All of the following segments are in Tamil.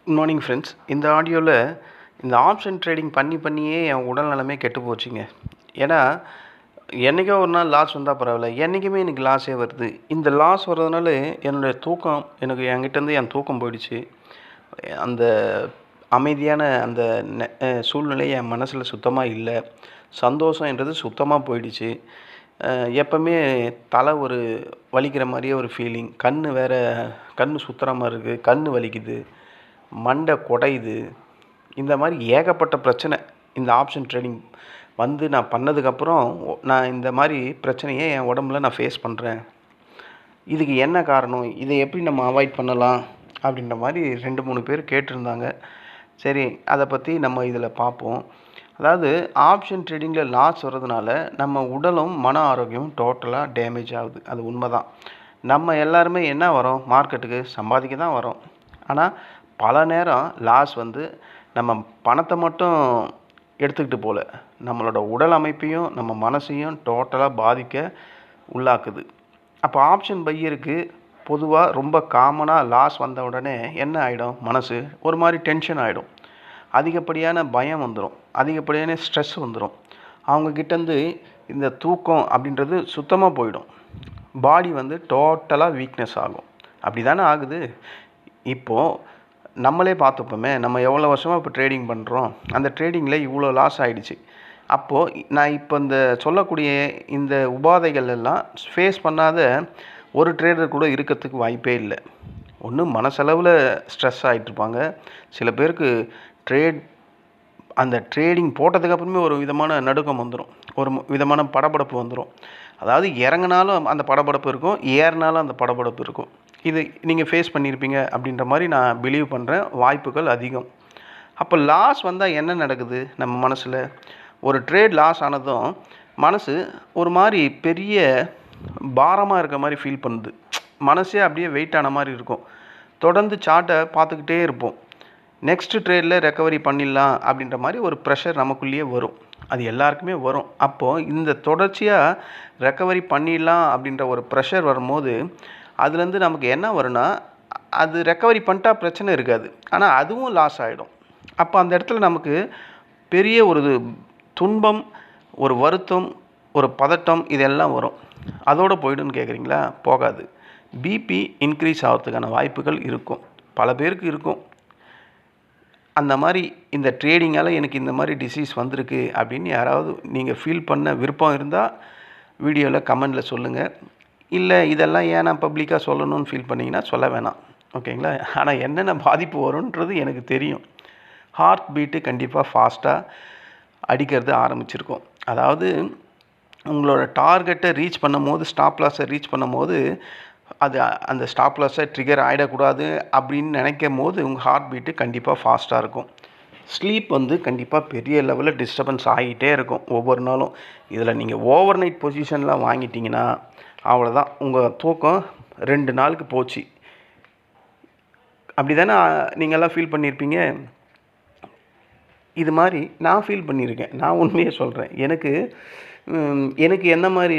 Good morning friends. இந்த ஆடியோவில் இந்த ஆப்ஷன் ட்ரேடிங் பண்ணியே என் உடல் நலமே கெட்டு போச்சுங்க. ஏன்னா என்றைக்கோ ஒரு நாள் லாஸ் வந்தால் பரவாயில்ல, என்றைக்குமே எனக்கு லாஸே வருது. இந்த லாஸ் வர்றதுனால என்னுடைய தூக்கம் என்கிட்டேருந்து என் தூக்கம் போயிடுச்சு. அந்த அமைதியான அந்த சூழ்நிலை என் மனசில் சுத்தமாக இல்லை. சந்தோஷன்றது சுத்தமாக போயிடுச்சு. எப்போவுமே தலை ஒரு வலிக்கிற மாதிரியே ஒரு ஃபீலிங், கண் சுற்றுற மாதிரி இருக்குது, கண் வலிக்குது, மண்டை குடையுது. இந்த மாதிரி ஏகப்பட்ட பிரச்சனை இந்த ஆப்ஷன் ட்ரேடிங் வந்து நான் பண்ணதுக்கப்புறம் நான் இந்த மாதிரி பிரச்சனையை என் உடம்புல நான் ஃபேஸ் பண்ணுறேன். இதுக்கு என்ன காரணம், இதை எப்படி நம்ம அவாய்ட் பண்ணலாம் அப்படின்ற மாதிரி 2-3 பேர் கேட்டிருந்தாங்க. சரி, அதை பற்றி நம்ம இதில் பார்ப்போம். அதாவது ஆப்ஷன் ட்ரேடிங்கில் லாஸ் வர்றதுனால நம்ம உடலும் மன ஆரோக்கியமும் டோட்டலாக டேமேஜ் ஆகுது. அது உண்மை தான். நம்ம எல்லாருமே என்ன வரோம், மார்க்கெட்டுக்கு சம்பாதிக்க தான் வரோம். ஆனால் பல நேரம் லாஸ் வந்து நம்ம பணத்தை மட்டும் எடுத்துக்கிட்டு போகல, நம்மளோட உடல் அமைப்பையும் நம்ம மனசையும் டோட்டலாக பாதிக்க உள்ளாக்குது. அப்போ ஆப்ஷன் பையருக்கு பொதுவாக ரொம்ப காமனாக லாஸ் வந்த உடனே என்ன ஆகிடும், மனசு ஒரு மாதிரி டென்ஷன் ஆகிடும், அதிகப்படியான பயம் வந்துடும், அதிகப்படியான ஸ்ட்ரெஸ் வந்துடும். அவங்கக்கிட்டேருந்து இந்த தூக்கம் அப்படின்றது சுத்தமாக போயிடும். பாடி வந்து டோட்டலாக வீக்னஸ் ஆகும். அப்படி தானே ஆகுது. இப்போது நம்மளே பார்த்துப்போமே, நம்ம எவ்வளோ வருஷமாக இப்போ ட்ரேடிங் பண்ணுறோம், அந்த ட்ரேடிங்கில் இவ்வளோ லாஸ் ஆகிடுச்சு. அப்போது நான் இப்போ இந்த சொல்லக்கூடிய இந்த உபாதைகள் எல்லாம் ஃபேஸ் பண்ணாத ஒரு ட்ரேடர் கூட இருக்கிறதுக்கு வாய்ப்பே இல்லை. ஒன்று மனசளவில் ஸ்ட்ரெஸ் ஆகிட்டுருப்பாங்க. சில பேருக்கு அந்த ட்ரேடிங் போட்டதுக்கப்புறமே ஒரு விதமான நடுக்கம் வந்துடும், ஒரு விதமான படபடப்பு வந்துடும். அதாவது இறங்கினாலும் அந்த படபடப்பு இருக்கும், ஏறினாலும் அந்த படபடப்பு இருக்கும். இது நீங்கள் ஃபேஸ் பண்ணியிருப்பீங்க அப்படின்ற மாதிரி நான் பிலீவ் பண்ணுறேன். வாய்ப்புகள் அதிகம். அப்போ லாஸ் வந்தால் என்ன நடக்குது நம்ம மனசில், ஒரு ட்ரேட் லாஸ் ஆனதும் மனசு ஒரு மாதிரி பெரிய பாரமாக இருக்க மாதிரி ஃபீல் பண்ணுது. மனசே அப்படியே வெயிட் ஆன மாதிரி இருக்கும். தொடர்ந்து சார்ட்டை பார்த்துக்கிட்டே இருப்போம். நெக்ஸ்ட்டு ட்ரேடில் ரெக்கவரி பண்ணிடலாம் அப்படின்ற மாதிரி ஒரு ப்ரெஷர் நமக்குள்ளேயே வரும். அது எல்லாருக்குமே வரும். அப்போது இந்த தொடர்ச்சியாக ரெக்கவரி பண்ணிடலாம் அப்படின்ற ஒரு ப்ரெஷர் வரும்போது அதுலேருந்து நமக்கு என்ன வரும்னா, அது ரெக்கவரி பண்ணிட்டா பிரச்சனை இருக்காது, ஆனால் அதுவும் லாஸ் ஆகிடும். அப்போ அந்த இடத்துல நமக்கு பெரிய ஒரு துன்பம், ஒரு வருத்தம், ஒரு பதட்டம், இதெல்லாம் வரும். அதோடு போய்டுன்னு கேட்குறீங்களா? போகாது. பிபி இன்க்ரீஸ் ஆகிறதுக்கான வாய்ப்புகள் இருக்கும், பல பேருக்கு இருக்கும். அந்த மாதிரி இந்த ட்ரேடிங்கால் எனக்கு இந்த மாதிரி டிசீஸ் வந்திருக்கு அப்படின்னு யாராவது நீங்கள் ஃபீல் பண்ண விருப்பம் இருந்தால் வீடியோவில் கமெண்டில் சொல்லுங்கள். இல்லை இதெல்லாம் ஏன் நான் பப்ளிக்காக சொல்லணும்னு ஃபீல் பண்ணிங்கன்னா சொல்ல வேணாம், ஓகேங்களா? ஆனால் என்னென்ன பாதிப்பு வரும்ன்றது எனக்கு தெரியும். ஹார்ட் பீட்டு கண்டிப்பாக ஃபாஸ்ட்டாக அடிக்கிறது ஆரம்பிச்சிருக்கும். அதாவது உங்களோட டார்கெட்டை ரீச் பண்ணும்போது, ஸ்டாப் லாஸை ரீச் பண்ணும்போது, அது அந்த ஸ்டாப் லாஸை ட்ரிகர் ஆகிடக்கூடாது அப்படின்னு நினைக்கும் போது உங்கள் ஹார்ட் பீட்டு கண்டிப்பாக ஃபாஸ்ட்டாக இருக்கும். ஸ்லீப் வந்து கண்டிப்பாக பெரிய லெவலில் டிஸ்டர்பன்ஸ் ஆகிட்டே இருக்கும் ஒவ்வொரு நாளும். இதில் நீங்கள் ஓவர் நைட் பொசிஷன்லாம் வாங்கிட்டீங்கன்னா அவ்வளோதான், உங்கள் தூக்கம் 2 நாளுக்கு போச்சு. அப்படி தானே நீங்கள்லாம் ஃபீல் பண்ணியிருப்பீங்க. இது மாதிரி நான் ஃபீல் பண்ணியிருக்கேன். நான் உண்மையை சொல்கிறேன். எனக்கு என்ன மாதிரி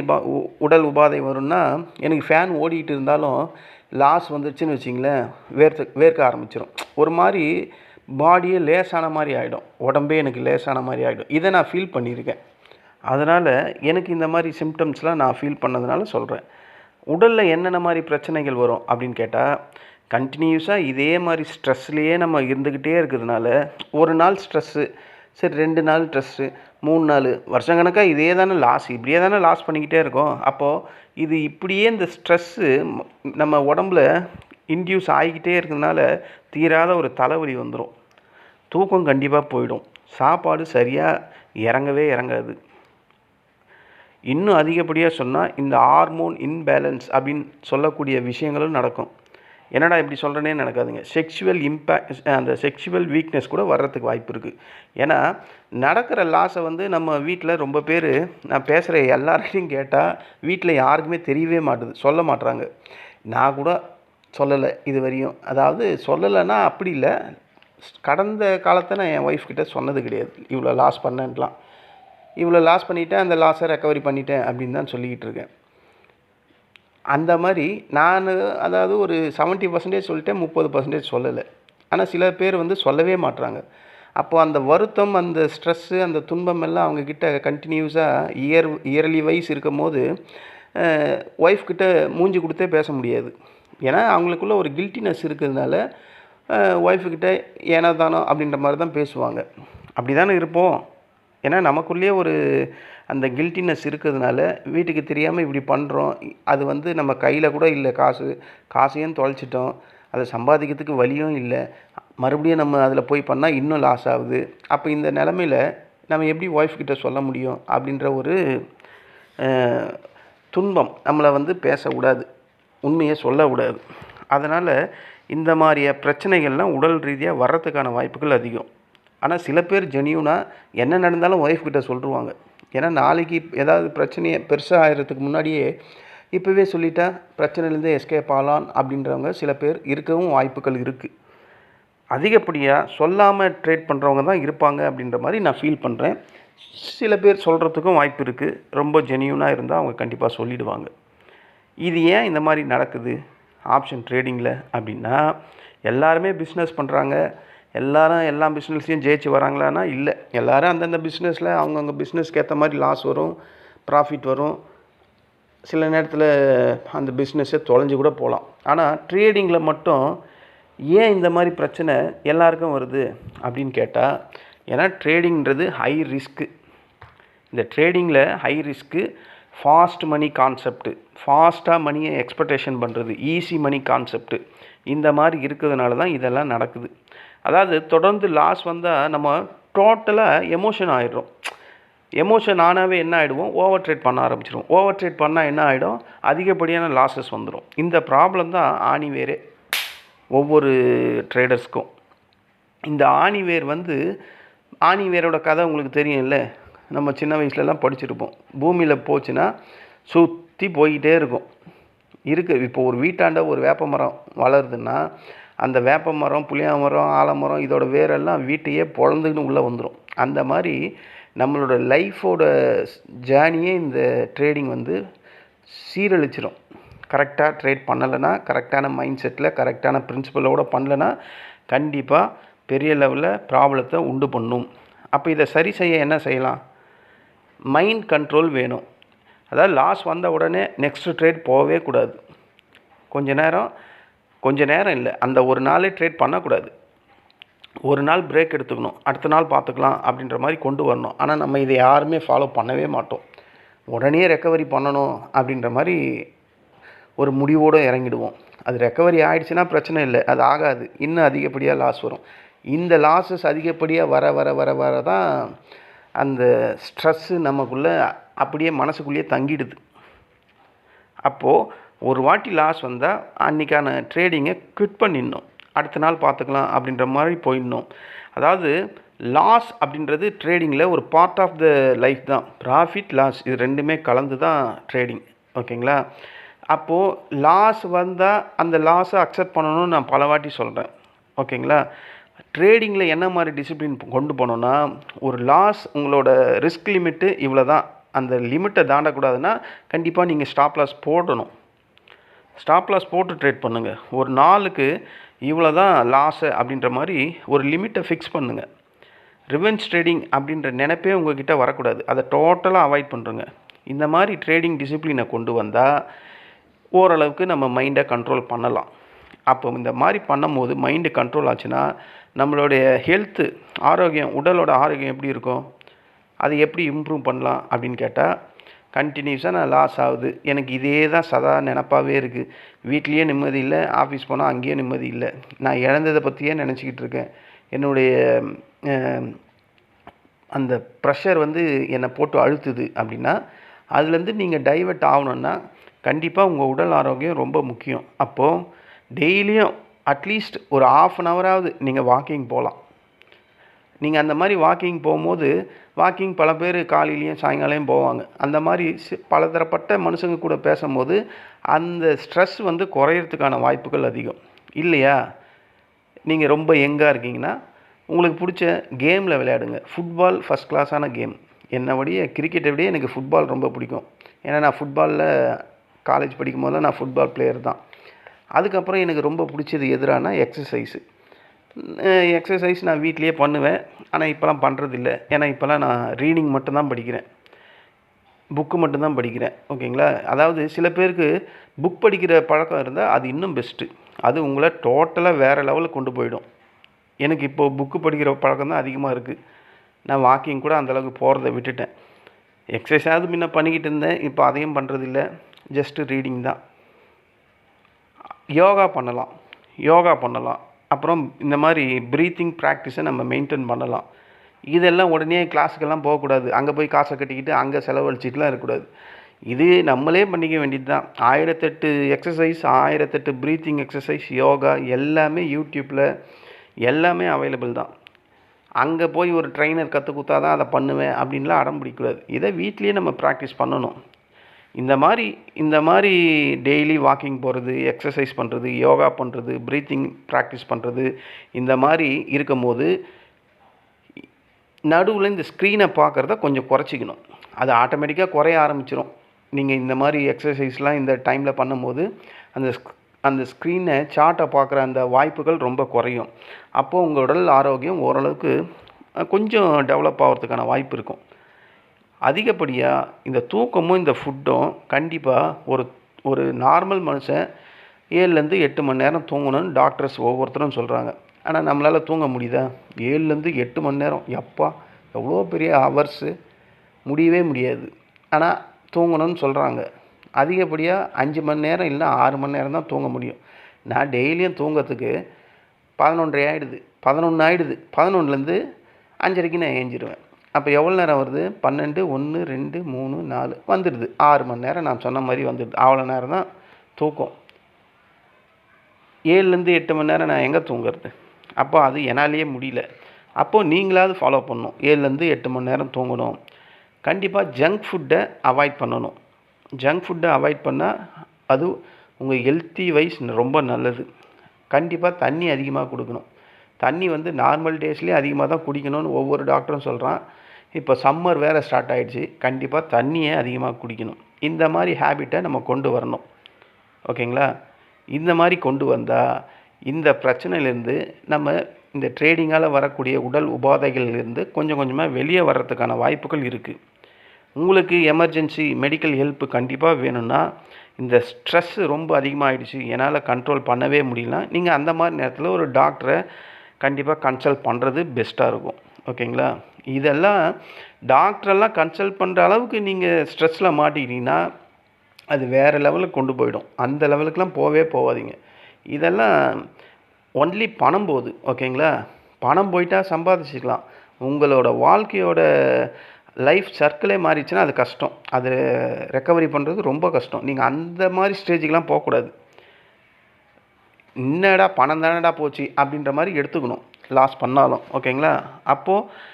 உடல் உபாதை வரும்னா, எனக்கு ஃபேன் ஓடிக்கிட்டு இருந்தாலும் லாஸ் வந்துருச்சுன்னு வச்சிங்களேன், வேர்க்க ஆரம்பிச்சிடும். ஒரு மாதிரி பாடியே லேசான மாதிரி ஆகிடும், உடம்பே எனக்கு லேசான மாதிரி ஆகிடும். இதை நான் ஃபீல் பண்ணியிருக்கேன். அதனால் எனக்கு இந்த மாதிரி சிம்டம்ஸ்லாம் நான் ஃபீல் பண்ணதுனால சொல்கிறேன். உடலில் என்னென்ன மாதிரி பிரச்சனைகள் வரும் அப்படின்னு கேட்டால், கண்டினியூஸாக இதே மாதிரி ஸ்ட்ரெஸ்லேயே நம்ம இருந்துக்கிட்டே இருக்கிறதுனால, ஒரு நாள் ஸ்ட்ரெஸ்ஸு, சரி 2 நாள் ஸ்ட்ரெஸ்ஸு, 3 நாள், வருஷக்கணக்காக இதே தானே லாஸ், இப்படியே தானே லாஸ் பண்ணிக்கிட்டே இருக்கோம். அப்போது இது இப்படியே இந்த ஸ்ட்ரெஸ்ஸு நம்ம உடம்புல இன்டியூஸ் ஆகிக்கிட்டே இருக்கிறதுனால தீராத ஒரு தலைவலி வந்துடும். தூக்கம் கண்டிப்பாக போயிடும். சாப்பாடு சரியாக இறங்கவே இறங்காது. இன்னும் அதிகப்படியாக சொன்னால் இந்த ஹார்மோன் இன்பேலன்ஸ் அப்படின்னு சொல்லக்கூடிய விஷயங்களும் நடக்கும். என்னடா இப்படி சொல்கிறேனே நடக்காதுங்க. அந்த செக்ஷுவல் வீக்னஸ் கூட வர்றதுக்கு வாய்ப்பு இருக்குது. ஏன்னா நடக்கிற லாஸை வந்து நம்ம வீட்டில் ரொம்ப பேர், நான் பேசுகிற எல்லாரையும் கேட்டால் வீட்டில் யாருக்குமே தெரியவே மாட்டுது, சொல்ல மாட்டுறாங்க. நான் கூட சொல்லலை இது வரையும். அதாவது சொல்லலைன்னா அப்படி இல்லை, கடந்த காலத்தை நான் என் ஒய்ஃப் கிட்டே சொன்னது கிடையாது. இவ்வளோ லாஸ் பண்ணேன்லாம், இவ்வளோ லாஸ் பண்ணிவிட்டேன், அந்த லாஸை ரெக்கவரி பண்ணிட்டேன் அப்படின்னு தான் சொல்லிக்கிட்டு இருக்கேன். அந்த மாதிரி நான் அதாவது ஒரு 70% சொல்லிட்டேன், 30% சொல்லலை. ஆனால் சில பேர் வந்து சொல்லவே மாட்றாங்க. அப்போ அந்த வருத்தம், அந்த ஸ்ட்ரெஸ்ஸு, அந்த துன்பம் எல்லாம் அவங்கக்கிட்ட கன்டினியூஸாக இயர்லி வைஸ் இருக்கும்போது ஒய்ஃப் கிட்ட மூஞ்சி கொடுத்தே பேச முடியாது. ஏன்னா அவங்களுக்குள்ள ஒரு கில்ட்டினஸ் இருக்கிறதுனால ஒய்ஃபுக்கிட்ட ஏனோ தானோ அப்படின்ற மாதிரி தான் பேசுவாங்க. அப்படி தானே இருப்போம். ஏன்னா நமக்குள்ளேயே ஒரு அந்த கில்ட்டினஸ் இருக்கிறதுனால வீட்டுக்கு தெரியாமல் இப்படி பண்ணுறோம். அது வந்து நம்ம கையில் கூட இல்லை காசையும் தொலைச்சிட்டோம். அதை சம்பாதிக்கிறதுக்கு வழியும் இல்லை. மறுபடியும் நம்ம அதில் போய் பண்ணால் இன்னும் லாஸ் ஆகுது. அப்போ இந்த நிலமையில் நம்ம எப்படி ஒய்ஃப் கிட்ட சொல்ல முடியும் அப்படின்ற ஒரு துன்பம் நம்மளை வந்து பேசக்கூடாது, உண்மையை சொல்லக்கூடாது. அதனால் இந்த மாதிரியா பிரச்சனைகள்லாம் உடல் ரீதியாக வர்றதுக்கான வாய்ப்புகள் அதிகம். ஆனால் சில பேர் ஜென்யூனாக என்ன நடந்தாலும் ஒய்ஃப் கிட்ட சொல்லிடுவாங்க. ஏன்னா நாளைக்கு ஏதாவது பிரச்சனையை பெருசாக ஆகிறதுக்கு முன்னாடியே இப்போவே சொல்லிட்டா பிரச்சனையிலேருந்து எஸ்கேப் ஆகலாம் அப்படின்றவங்க சில பேர் இருக்கவும் வாய்ப்புகள் இருக்குது. அதிகப்படியாக சொல்லாமல் ட்ரேட் பண்ணுறவங்க தான் இருப்பாங்க அப்படின்ற மாதிரி நான் ஃபீல் பண்ணுறேன். சில பேர் சொல்கிறதுக்கும் வாய்ப்பு இருக்குது. ரொம்ப ஜென்யூனாக இருந்தால் அவங்க கண்டிப்பாக சொல்லிடுவாங்க. இது ஏன் இந்த மாதிரி நடக்குது ஆப்ஷன் ட்ரேடிங்கில் அப்படின்னா, எல்லாருமே பிஸ்னஸ் பண்ணுறாங்க, எல்லாரும் எல்லா பிஸ்னஸ்லையும் ஜெயிச்சு வராங்களான்னா இல்லை. எல்லோரும் அந்தந்த பிஸ்னஸில் அவங்கவுங்க பிஸ்னஸ்க்கு ஏற்ற மாதிரி லாஸ் வரும், ப்ராஃபிட் வரும். சில நேரத்தில் அந்த பிஸ்னஸை தொலைஞ்சு கூட போகலாம். ஆனால் ட்ரேடிங்கில் மட்டும் ஏன் இந்த மாதிரி பிரச்சனை எல்லாருக்கும் வருது அப்படின்னு கேட்டால், ஏன்னா ட்ரேடிங்கிறது ஹை ரிஸ்க்கு. இந்த ட்ரேடிங்கில் ஹை ரிஸ்க்கு, ஃபாஸ்ட் மணி கான்செப்ட்டு, ஃபாஸ்ட்டாக மணியை எக்ஸ்பெக்டேஷன் பண்ணுறது, ஈஸி மணி கான்செப்ட்டு, இந்த மாதிரி இருக்கிறதுனால தான் இதெல்லாம் நடக்குது. அதாவது தொடர்ந்து லாஸ் வந்தால் நம்ம டோட்டலாக எமோஷன் ஆகிடுறோம். எமோஷன் ஆனாவே என்ன ஆகிடுவோம், ஓவர் ட்ரேட் பண்ண ஆரம்பிச்சிடுவோம். ஓவர் ட்ரேட் பண்ணால் என்ன ஆகிடும், அதிகப்படியான லாஸஸ் வந்துடும். இந்த ப்ராப்ளம் தான் ஆணிவேரே ஒவ்வொரு ட்ரேடர்ஸ்க்கும். இந்த ஆணிவேர் வந்து ஆணிவேரோட கதை உங்களுக்கு தெரியும்ல, நம்ம சின்ன வயசுலலாம் படிச்சிருப்போம். பூமியில் போச்சுன்னா சுற்றி போய்கிட்டே இருக்கும். இருக்குது. இப்போ ஒரு வீட்டாண்ட ஒரு வேப்ப மரம் வளருதுன்னா அந்த வேப்ப மரம், புளிய மரம், ஆலமரம் இதோட வேரெல்லாம் வீட்டையே பொழந்துக்கின்னு உள்ளே வந்துடும். அந்த மாதிரி நம்மளோட லைஃபோட ஜேர்னியே இந்த ட்ரேடிங் வந்து சீரழிச்சிடும். கரெக்டாக ட்ரேட் பண்ணலைன்னா, கரெக்டான மைண்ட் செட்டில் கரெக்டான பிரின்சிபலோடு பண்ணலைன்னா கண்டிப்பாக பெரிய லெவலில் ப்ராப்ளத்தை உண்டு பண்ணும். அப்போ இதை சரி செய்ய என்ன செய்யலாம், மைண்ட் கண்ட்ரோல் வேணும். அதாவது லாஸ் வந்த உடனே நெக்ஸ்ட் ட்ரேட் போகவே கூடாது. கொஞ்ச நேரம் இல்லை, அந்த ஒரு நாளே ட்ரேட் பண்ணக்கூடாது. ஒரு நாள் பிரேக் எடுத்துக்கணும், அடுத்த நாள் பார்த்துக்கலாம் அப்படின்ற மாதிரி கொண்டு வரணும். ஆனால் நம்ம இதை யாருமே ஃபாலோ பண்ணவே மாட்டோம். உடனே ரெக்கவரி பண்ணணும் அப்படின்ற மாதிரி ஒரு முடிவோடு இறங்கிடுவோம். அது ரெக்கவரி ஆகிடுச்சுன்னா பிரச்சனை இல்லை, அது ஆகாது, இன்னும் அதிகப்படியாக லாஸ் வரும். இந்த லாஸஸ் அதிகப்படியாக வர வர வர வர தான் அந்த ஸ்ட்ரெஸ்ஸு நமக்குள்ளே அப்படியே மனசுக்குள்ளேயே தங்கிடுது. அப்போது ஒரு வாட்டி லாஸ் வந்தால் அன்றைக்கான ட்ரேடிங்கை குவிட் பண்ணிடணும், அடுத்த நாள் பார்த்துக்கலாம் அப்படின்ற மாதிரி போயிடணும். அதாவது லாஸ் அப்படின்றது ட்ரேடிங்கில் ஒரு பார்ட் ஆஃப் த லைஃப் தான். ப்ராஃபிட் லாஸ் இது ரெண்டுமே கலந்து தான் ட்ரேடிங். ஓகேங்களா? அப்போது லாஸ் வந்தால் அந்த லாஸை அக்செப்ட் பண்ணணும்னு நான் பல வாட்டி சொல்கிறேன். ஓகேங்களா? ட்ரேடிங்கில் என்ன மாதிரி டிசிப்ளின் கொண்டு போனோன்னா, ஒரு லாஸ் உங்களோட ரிஸ்க் லிமிட்டு இவ்வளோ தான், அந்த லிமிட்டை தாண்டக்கூடாதுன்னா கண்டிப்பாக நீங்கள் ஸ்டாப் லாஸ் போடணும். ஸ்டாப் லாஸ் போட்டு ட்ரேட் பண்ணுங்கள். ஒரு நாளுக்கு இவ்வளோ தான் லாஸு அப்படின்ற மாதிரி ஒரு லிமிட்டை ஃபிக்ஸ் பண்ணுங்கள். ரிவெஞ்ச் ட்ரேடிங் அப்படின்ற நினைப்பே உங்கள்கிட்ட வரக்கூடாது. அதை டோட்டலாக அவாய்ட் பண்ணுறங்க. இந்த மாதிரி ட்ரேடிங் டிசிப்ளினை கொண்டு வந்தால் ஓரளவுக்கு நம்ம மைண்டை கண்ட்ரோல் பண்ணலாம். அப்போ இந்த மாதிரி பண்ணும்போது மைண்டு கண்ட்ரோல் ஆச்சுன்னா நம்மளுடைய ஹெல்த்து, ஆரோக்கியம், உடலோட ஆரோக்கியம் எப்படி இருக்கும், அதை எப்படி இம்ப்ரூவ் பண்ணலாம் அப்படின்னு கேட்டால், கண்டினியூஸாக நான் லாஸ் ஆகுது, எனக்கு இதே தான் சதா நினப்பாகவே இருக்குது, வீட்லேயே நிம்மதி இல்லை, ஆஃபீஸ் போனால் அங்கேயே நிம்மதி இல்லை, நான் இழந்ததை பற்றியே நினச்சிக்கிட்டு இருக்கேன், என்னுடைய அந்த ப்ரெஷர் வந்து என்னை போட்டு அழுத்துது அப்படின்னா, அதுலேருந்து நீங்கள் டைவர்ட் ஆகணுன்னா கண்டிப்பாக உங்கள் உடல் ஆரோக்கியம் ரொம்ப முக்கியம். அப்போது டெய்லியும் அட்லீஸ்ட் ஒரு 1/2 ஹவராவது நீங்கள் வாக்கிங் போகலாம். நீங்கள் அந்த மாதிரி வாக்கிங் போகும்போது, வாக்கிங் பல பேர் காலையிலையும் சாயங்காலையும் போவாங்க. அந்த மாதிரி பலதரப்பட்ட மனுஷங்க கூட பேசும்போது அந்த ஸ்ட்ரெஸ் வந்து குறையிறதுக்கான வாய்ப்புகள் அதிகம் இல்லையா? நீங்கள் ரொம்ப யங்காக இருக்கீங்கன்னா உங்களுக்கு பிடிச்ச கேமில் விளையாடுங்க. ஃபுட்பால் ஃபஸ்ட் கிளாஸான கேம். கிரிக்கெட்டை விட எனக்கு ஃபுட்பால் ரொம்ப பிடிக்கும். ஏன்னா நான் ஃபுட்பாலில் காலேஜ் படிக்கும் போதெல்லாம் நான் ஃபுட்பால் பிளேயர் தான். அதுக்கப்புறம் எனக்கு ரொம்ப பிடிச்சது எதிரானா எக்ஸசைஸு. எக்ஸசைஸ் நான் வீட்லேயே பண்ணுவேன். ஆனால் இப்போலாம் பண்ணுறதில்ல. ஏன்னா இப்போலாம் நான் ரீடிங் மட்டும்தான் படிக்கிறேன். புக்கு மட்டும்தான் படிக்கிறேன். ஓகேங்களா? அதாவது சில பேருக்கு புக் படிக்கிற பழக்கம் இருந்தால் அது இன்னும் பெஸ்ட்டு. அது உங்களை டோட்டலாக வேறு லெவலுக்கு கொண்டு போயிடும். எனக்கு இப்போது புக்கு படிக்கிற பழக்கம் தான் அதிகமாக இருக்குது. நான் வாக்கிங் கூட அந்தளவுக்கு போகிறத விட்டுட்டேன். எக்ஸசைஸாவது முன்ன பண்ணிக்கிட்டு இருந்தேன். இப்போ அதையும் பண்ணுறதில்ல. ஜஸ்ட்டு ரீடிங் தான். யோகா பண்ணலாம். அப்புறம் இந்த மாதிரி ப்ரீத்திங் ப்ராக்டிஸை நம்ம மெயின்டைன் பண்ணலாம். இதெல்லாம் உடனே கிளாஸுக்கெல்லாம் போகக்கூடாது. அங்கே போய் காசை கட்டிக்கிட்டு அங்கே செலவழிச்சிட்டுலாம் இருக்கக்கூடாது. இது நம்மளே பண்ணிக்க வேண்டியது தான். 1008 எக்ஸசைஸ், 1008 ப்ரீத்திங் எக்ஸசைஸ், யோகா எல்லாமே யூடியூப்பில் எல்லாமே அவைலபிள் தான். அங்கே போய் ஒரு ட்ரெயினர் கற்றுக் கொடுத்தா தான் அதை பண்ணுவேன் அப்படின்லாம் அடம் பிடிக்கக்கூடாது. இதை வீட்லேயே நம்ம ப்ராக்டிஸ் பண்ணணும். இந்த மாதிரி டெய்லி வாக்கிங் போகிறது, எக்ஸசைஸ் பண்ணுறது, யோகா பண்ணுறது, ப்ரீத்திங் ப்ராக்டிஸ் பண்ணுறது, இந்த மாதிரி இருக்கும்போது நடுவில் இந்த ஸ்க்ரீனை பார்க்குறத கொஞ்சம் குறைச்சிக்கணும். அது ஆட்டோமேட்டிக்காக குறைய ஆரம்பிச்சிடும். நீங்கள் இந்த மாதிரி எக்ஸசைஸ்லாம் இந்த டைமில் பண்ணும்போது அந்த ஸ்க்ரீனை சார்ட்டை பார்க்குற அந்த வாய்ப்புகள் ரொம்ப குறையும். அப்போது உங்கள் உடல் ஆரோக்கியம் ஓரளவுக்கு கொஞ்சம் டெவலப் ஆகிறதுக்கான வாய்ப்பு இருக்கும். அதிகப்படியாக இந்த தூக்கமும் இந்த ஃபுட்டும் கண்டிப்பாக ஒரு நார்மல் மனுஷன் 7லேருந்து 8 மணி நேரம் தூங்கணும்னு டாக்டர்ஸ் ஒவ்வொருத்தரும் சொல்கிறாங்க. ஆனால் நம்மளால் தூங்க முடியுதா? 7லேருந்து 8 மணி நேரம், எப்பா எவ்வளோ பெரிய ஹவர்ஸு, முடியவே முடியாது. ஆனால் தூங்கணும்னு சொல்கிறாங்க. அதிகப்படியாக 5 மணி நேரம் இல்லை 6 மணி நேரம் தான் தூங்க முடியும். நான் டெய்லியும் தூங்கிறதுக்கு 11:30 ஆகிடுது, 11 ஆகிடுது. 11லேருந்து 5:30க்கு நான் ஏஞ்சிடுவேன். அப்போ எவ்வளோ நேரம் வருது? 12, 1, 2, 3, 4 வந்துடுது. 6 மணி நேரம் நான் சொன்ன மாதிரி வந்துடுது. அவ்வளோ நேரம் தான் தூக்கம். 7லேருந்து 8 மணி நேரம் நான் எங்கே தூங்குறது? அப்போ அது என்னாலேயே முடியல. அப்போது நீங்களாவது ஃபாலோ பண்ணணும். 7லேருந்து 8 மணி நேரம் தூங்கணும். கண்டிப்பாக ஜங்க் ஃபுட்டை அவாய்ட் பண்ணணும். ஜங்க் ஃபுட்டை அவாய்ட் பண்ணால் அது உங்கள் ஹெல்த்தி வைஸ் ரொம்ப நல்லது. கண்டிப்பாக தண்ணி அதிகமாக கொடுக்கணும். தண்ணி நார்மல் டேஸ்லேயே அதிகமாக தான் குடிக்கணும்னு ஒவ்வொரு டாக்டரும் சொல்கிறான். இப்போ சம்மர் வேறு ஸ்டார்ட் ஆகிடுச்சு. கண்டிப்பாக தண்ணியை அதிகமாக குடிக்கணும். இந்த மாதிரி ஹேபிட்டை நம்ம கொண்டு வரணும். ஓகேங்களா? இந்த மாதிரி கொண்டு வந்தால் இந்த பிரச்சனையிலேருந்து நம்ம இந்த ட்ரேடிங்கால் வரக்கூடிய உடல் உபாதைகள்லேருந்து கொஞ்சம் கொஞ்சமாக வெளியே வர்றதுக்கான வாய்ப்புகள் இருக்குது. உங்களுக்கு எமர்ஜென்சி மெடிக்கல் ஹெல்ப்பு கண்டிப்பாக வேணும்னா, இந்த ஸ்ட்ரெஸ்ஸு ரொம்ப அதிகமாகிடுச்சு, என்னால் கண்ட்ரோல் பண்ணவே முடியலனா, நீங்கள் அந்த மாதிரி நேரத்தில் ஒரு டாக்டரை கண்டிப்பாக கன்சல்ட் பண்ணுறது பெஸ்ட்டாக இருக்கும். ஓகேங்களா? இதெல்லாம் டாக்டரெல்லாம் கன்சல்ட் பண்ணுற அளவுக்கு நீங்கள் ஸ்ட்ரெஸ்ஸில் மாட்டிக்கிட்டீங்கன்னா அது வேறு லெவலுக்கு கொண்டு போயிடும். அந்த லெவலுக்குலாம் போகாதீங்க. இதெல்லாம் ஒன்லி பணம் போகுது. ஓகேங்களா? பணம் போயிட்டால் சம்பாதிச்சிக்கலாம். உங்களோட வாழ்க்கையோட லைஃப் சர்க்கிளே மாறிடுச்சுன்னா அது கஷ்டம். அது ரெக்கவரி பண்ணுறது ரொம்ப கஷ்டம். நீங்கள் அந்த மாதிரி ஸ்டேஜுக்கெலாம் போகக்கூடாது. என்னடா பணம் தானடா போச்சு அப்படின்ற மாதிரி எடுத்துக்கணும் லாஸ் பண்ணாலும். ஓகேங்களா? அப்போது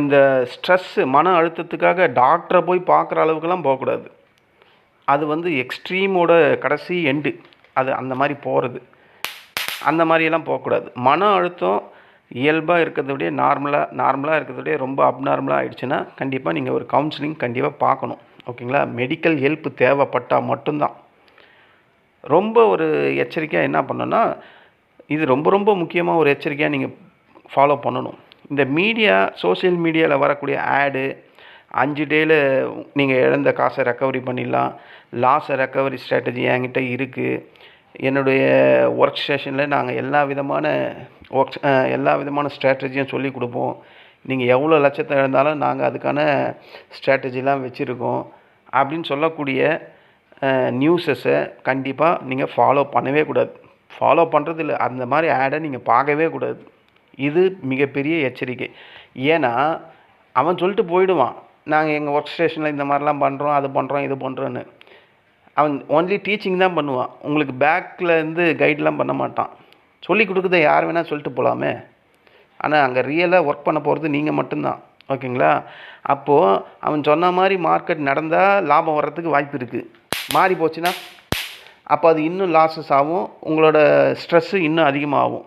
இந்த ஸ்ட்ரெஸ்ஸு மன அழுத்தத்துக்காக டாக்டரை போய் பார்க்குற அளவுக்குலாம் போகக்கூடாது. அது எக்ஸ்ட்ரீமோட கடைசி எண்டு. அது அந்த மாதிரி போகிறது. அந்த மாதிரியெல்லாம் போகக்கூடாது. மன அழுத்தம் இயல்பாக இருக்கிறத விட நார்மலாக இருக்கிறத விட ரொம்ப அப்நார்மலாக ஆகிடுச்சுன்னா கண்டிப்பாக நீங்கள் ஒரு கவுன்சிலிங் கண்டிப்பாக பார்க்கணும். ஓகேங்களா? மெடிக்கல் ஹெல்ப் தேவைப்பட்டால் மட்டும்தான். ரொம்ப ஒரு எச்சரிக்கையாக என்ன பண்ணணும்னா, இது ரொம்ப ரொம்ப முக்கியமாக ஒரு எச்சரிக்கையாக நீங்கள் ஃபாலோ பண்ணணும். இந்த சோஷியல் மீடியாவில் வரக்கூடிய ஆடு 5 டேயில் நீங்கள் இழந்த காசை ரெக்கவரி பண்ணிடலாம், லாஸை ரெக்கவரி ஸ்ட்ராட்டஜி என்கிட்ட இருக்குது, என்னுடைய ஒர்க் ஸ்டேஷனில் நாங்கள் எல்லா விதமான ஸ்ட்ராட்டஜியும் சொல்லி கொடுப்போம், நீங்கள் எவ்வளோ லட்சத்தை இழந்தாலும் நாங்கள் அதுக்கான ஸ்ட்ராட்டஜிலாம் வச்சுருக்கோம் அப்படின்னு சொல்லக்கூடிய நியூஸஸை கண்டிப்பாக நீங்கள் ஃபாலோ பண்ணவே கூடாது. ஃபாலோ பண்ணுறதில்ல, அந்த மாதிரி ஆடை நீங்கள் பார்க்கவே கூடாது. இது மிகப்பெரிய எச்சரிக்கை. ஏன்னா அவன் சொல்லிட்டு போயிடுவான், நாங்கள் எங்கள் ஒர்க் ஸ்டேஷனில் இந்த மாதிரிலாம் பண்ணுறோம், அது பண்ணுறோம், இது பண்ணுறோன்னு. அவன் ஒன்லி டீச்சிங் தான் பண்ணுவான். உங்களுக்கு பேக்கில் இருந்து கைட்லாம் பண்ண மாட்டான். சொல்லி கொடுக்குறத யார் வேணால் சொல்லிட்டு போகலாமே. ஆனால் அங்கே ரியலாக ஒர்க் பண்ண போகிறது நீங்கள் மட்டும்தான். ஓகேங்களா? அப்போது அவன் சொன்ன மாதிரி மார்க்கெட் நடந்தால் லாபம் வர்றதுக்கு வாய்ப்பு இருக்குது. மாறி போச்சுன்னா அப்போ அது இன்னும் லாஸஸ் ஆகும், உங்களோட ஸ்ட்ரெஸ்ஸு இன்னும் அதிகமாகும்.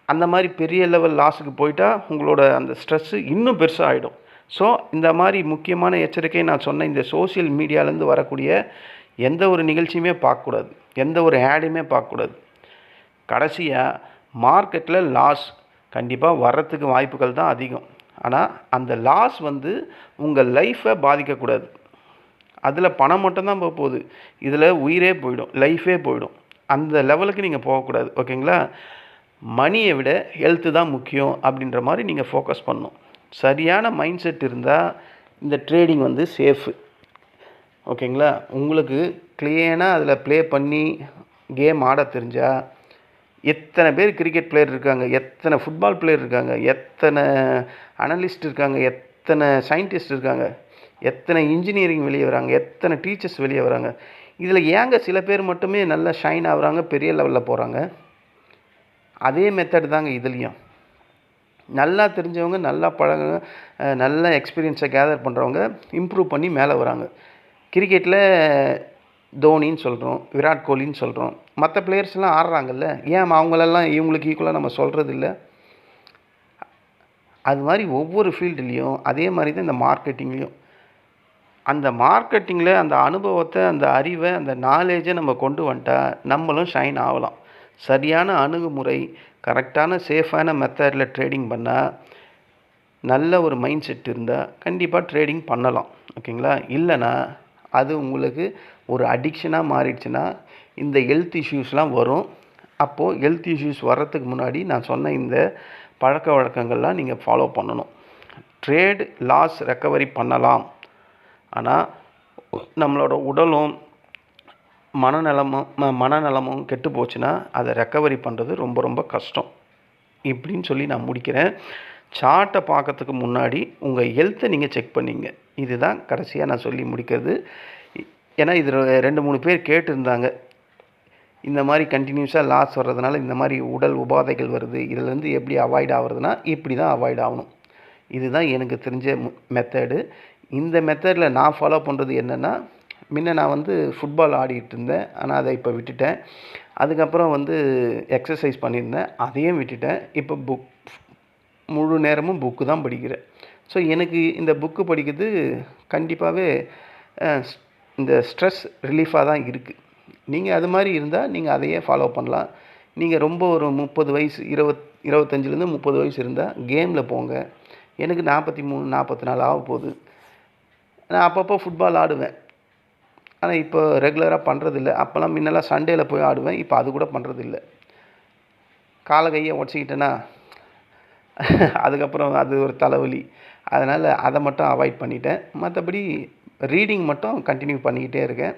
அந்த மாதிரி பெரிய லெவல் லாஸுக்கு போயிட்டால் உங்களோட அந்த ஸ்ட்ரெஸ்ஸு இன்னும் பெருசாக ஆகிடும். ஸோ இந்த மாதிரி முக்கியமான எச்சரிக்கை நான் சொன்ன இந்த சோஷியல் மீடியாவிலேருந்து வரக்கூடிய எந்த ஒரு நிகழ்ச்சியுமே பார்க்கக்கூடாது, எந்த ஒரு ஆடுமே பார்க்கக்கூடாது. கடைசியாக மார்க்கெட்டில் லாஸ் கண்டிப்பாக வர்றதுக்கு வாய்ப்புகள் தான் அதிகம். ஆனால் அந்த லாஸ் வந்து உங்கள் லைஃப்பை பாதிக்கக்கூடாது. அதில் பணம் மட்டும்தான் போகுது, இதில் உயிரே போயிடும், லைஃபே போயிடும். அந்த லெவலுக்கு நீங்கள் போகக்கூடாது. ஓகேங்களா? மணியை விட ஹெல்த்து தான் முக்கியம் அப்படின்ற மாதிரி நீங்கள் ஃபோக்கஸ் பண்ணணும். சரியான மைண்ட் செட் இருந்தால் இந்த ட்ரேடிங் வந்து சேஃபு. ஓகேங்களா? உங்களுக்கு க்ளீனாக அதில் ப்ளே பண்ணி கேம் ஆட தெரிஞ்சால் எத்தனை பேர் கிரிக்கெட் பிளேயர் இருக்காங்க, எத்தனை ஃபுட்பால் பிளேயர் இருக்காங்க, எத்தனை அனலிஸ்ட் இருக்காங்க, எத்தனை சயின்டிஸ்ட் இருக்காங்க, எத்தனை இன்ஜினியரிங் வெளியே வராங்க, எத்தனை டீச்சர்ஸ் வெளியே வராங்க. இதில் ஏங்க சில பேர் மட்டுமே நல்லா ஷைன் ஆகுறாங்க, பெரிய லெவலில் போகிறாங்க. அதே மெத்தட் தாங்க இதுலேயும். நல்லா தெரிஞ்சவங்க, நல்லா பழகுங்க, நல்ல எக்ஸ்பீரியன்ஸை கேதர் பண்ணுறவங்க இம்ப்ரூவ் பண்ணி மேலே வராங்க. கிரிக்கெட்டில் தோனின்னு சொல்கிறோம், விராட் கோலின்னு சொல்கிறோம், மற்ற பிளேயர்ஸ்லாம் ஆடுறாங்கல்ல, ஏன் அவங்களெல்லாம் இவங்களுக்கு ஈக்குவலாக நம்ம சொல்கிறது இல்லை? அது மாதிரி ஒவ்வொரு ஃபீல்டுலேயும் அதே மாதிரி தான் இந்த மார்க்கெட்டிங்லேயும். அந்த மார்க்கெட்டிங்கில் அந்த அனுபவத்தை, அந்த அறிவை, அந்த நாலேஜை நம்ம கொண்டு வந்துட்டா நம்மளும் ஷைன் ஆகலாம். சரியான அணுகுமுறை, கரெக்டான சேஃபான மெத்தடில் ட்ரேடிங் பண்ணால், நல்ல ஒரு மைண்ட் செட் இருந்தால் கண்டிப்பாக ட்ரேடிங் பண்ணலாம். ஓகேங்களா? இல்லைன்னா அது உங்களுக்கு ஒரு அடிக்ஷனாக மாறிடுச்சுன்னா இந்த ஹெல்த் இஷ்யூஸ்லாம் வரும். அப்போது ஹெல்த் இஷ்யூஸ் வர்றதுக்கு முன்னாடி நான் சொன்ன இந்த பழக்க வழக்கங்கள்லாம் நீங்கள் ஃபாலோ பண்ணணும். ட்ரேட் லாஸ் ரெக்கவரி பண்ணலாம். ஆனால் நம்மளோட உடலும் மனநலமும் கெட்டு போச்சுன்னா அதை ரெக்கவரி பண்ணுறது ரொம்ப ரொம்ப கஷ்டம். இப்படின்னு சொல்லி நான் முடிக்கிறேன். சார்ட்டை பார்க்கறதுக்கு முன்னாடி உங்கள் ஹெல்த்தை நீங்கள் செக் பண்ணிங்க. இதுதான் கடைசியாக நான் சொல்லி முடிக்கிறது. ஏன்னா இது 2-3 பேர் கேட்டிருந்தாங்க, இந்த மாதிரி கண்டினியூஸாக லாஸ் வர்றதுனால இந்த மாதிரி உடல் உபாதைகள் வருது, இதிலேருந்து எப்படி அவாய்ட் ஆகிறதுனா இப்படி தான் அவாய்ட் ஆகணும். இதுதான் எனக்கு தெரிஞ்ச மெத்தடு. இந்த மெத்தடில் நான் ஃபாலோ பண்ணுறது என்னென்னா, முன்ன நான் வந்து ஃபுட்பால் ஆடிட்டு இருந்தேன், ஆனால் அதை இப்போ விட்டுட்டேன். அதுக்கப்புறம் வந்து எக்ஸசைஸ் பண்ணியிருந்தேன், அதையும் விட்டுட்டேன். இப்போ முழு நேரமும் புக்கு தான் படிக்கிறேன். ஸோ எனக்கு இந்த புக்கு படிக்கிறது கண்டிப்பாகவே இந்த ஸ்ட்ரெஸ் ரிலீஃபாக தான் இருக்குது. நீங்கள் அது மாதிரி இருந்தால் நீங்கள் அதையே ஃபாலோ பண்ணலாம். நீங்கள் ரொம்ப ஒரு 30 வயசு 25லேருந்து 30 வயசு இருந்தால் கேமில் போங்க. எனக்கு 43, 44 ஆக போகுது. நான் அப்பப்போ ஃபுட்பால் ஆடுவேன், ஆனால் இப்போ ரெகுலராக பண்ணுறதில்ல. அப்போல்லாம் முன்னெல்லாம் சண்டேயில் போய் ஆடுவேன், இப்போ அது கூட பண்ணுறதில்ல. காலை கையை உடச்சிக்கிட்டேன்னா அதுக்கப்புறம் அது ஒரு தலைவலி. அதனால் அதை மட்டும் அவாய்ட் பண்ணிட்டேன். மற்றபடி ரீடிங் மட்டும் கண்டினியூ பண்ணிக்கிட்டே இருக்கேன்.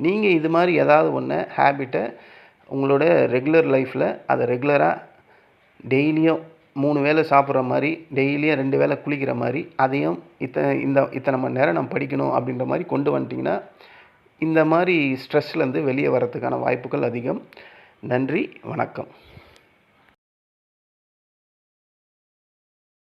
நீங்கள் இது மாதிரி ஏதாவது ஒன்று ஹேபிட்டை உங்களோட ரெகுலர் லைஃப்பில் அதை ரெகுலராக டெய்லியும் 3 வேளை சாப்பிட்ற மாதிரி, டெய்லியும் 2 வேளை குளிக்கிற மாதிரி, அதையும் இத்தனை மணி நேரம் நம்ம படிக்கணும் அப்படின்ற மாதிரி கொண்டு வந்துட்டிங்கன்னா இந்த மாதிரி ஸ்ட்ரெஸ்லேருந்து வெளியே வர்றதுக்கான வாய்ப்புகள் அதிகம். நன்றி, வணக்கம்.